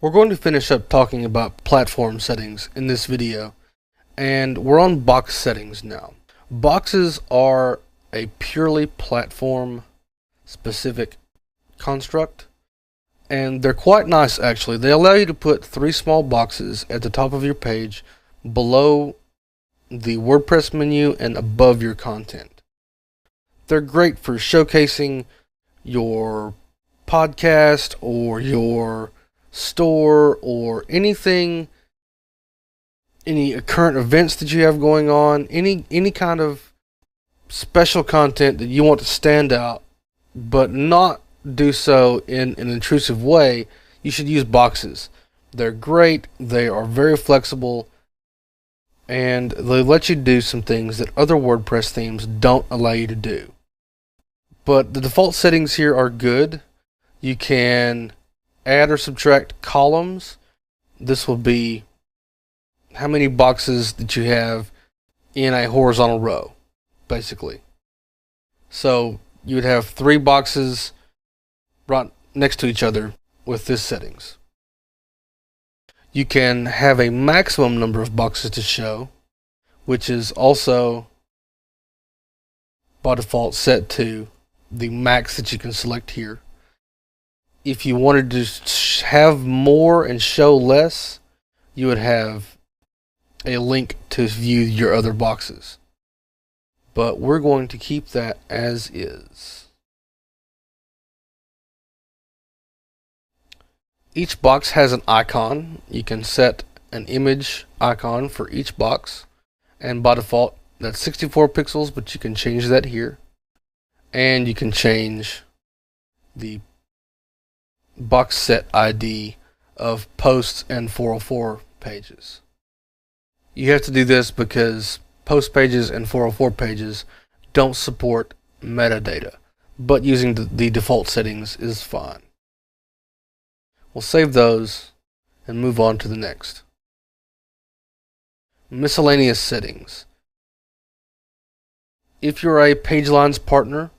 We're going to finish up talking about platform settings in this video, and we're on box settings now. Boxes are a purely platform specific construct, and they're quite nice actually. They allow you to put 3 small boxes at the top of your page, below the WordPress menu, and above your content. They're great for showcasing your podcast or your store or anything, any current events that you have going on, any kind of special content that you want to stand out but not do so in an intrusive way. You should use boxes. They're great, they are very flexible, and they let you do some things that other WordPress themes don't allow you to do. But the default settings here are good. You can add or subtract columns. This will be how many boxes that you have in a horizontal row, basically. So you would have 3 boxes right next to each other with this settings. You can have a maximum number of boxes to show, which is also by default set to the max that you can select here. If you wanted to have more and show less, you would have a link to view your other boxes. But we're going to keep that as is. Each box has an icon. You can set an image icon for each box, and by default that's 64 pixels, but you can change that here. And you can change the box set ID of posts and 404 pages. You have to do this because post pages and 404 pages don't support metadata, but using the default settings is fine. We'll save those and move on to the next. Miscellaneous settings. If you're a PageLines partner,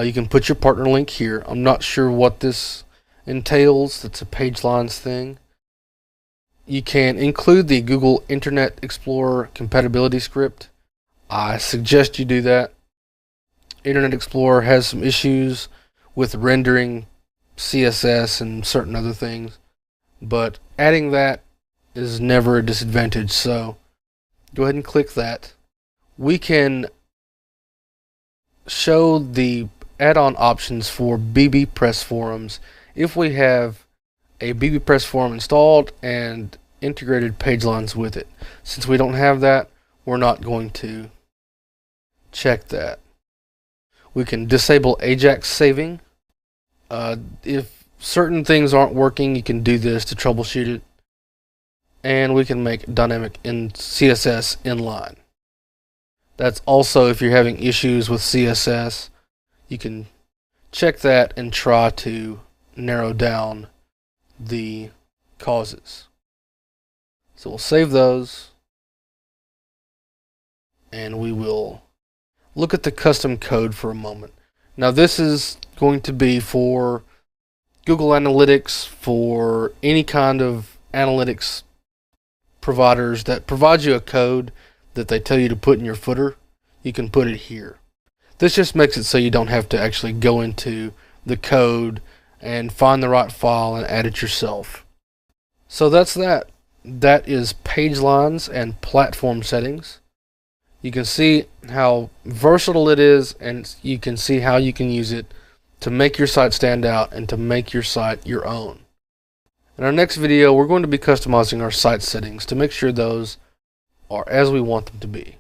you can put your partner link here. I'm not sure what this entails. That's a PageLines thing. You can include the Google Internet Explorer compatibility script. I suggest you do that. Internet Explorer has some issues with rendering CSS and certain other things, but adding that is never a disadvantage, so go ahead and click that. We can show the add-on options for bbPress forums if we have a bbPress forum installed and integrated PageLines with it. Since we don't have that, we're not going to check that. We can disable Ajax saving. If certain things aren't working, you can do this to troubleshoot it. And we can make dynamic in CSS inline. That's also if you're having issues with CSS, you can check that and try to narrow down the causes. So we'll save those, and we will look at the custom code for a moment. Now this is going to be for Google Analytics, for any kind of analytics providers that provide you a code that they tell you to put in your footer. You can put it here. This just makes it so you don't have to actually go into the code and find the right file and add it yourself. So that's that. That is PageLines and platform settings. You can see how versatile it is, and you can see how you can use it to make your site stand out and to make your site your own. In our next video, we're going to be customizing our site settings to make sure those are as we want them to be.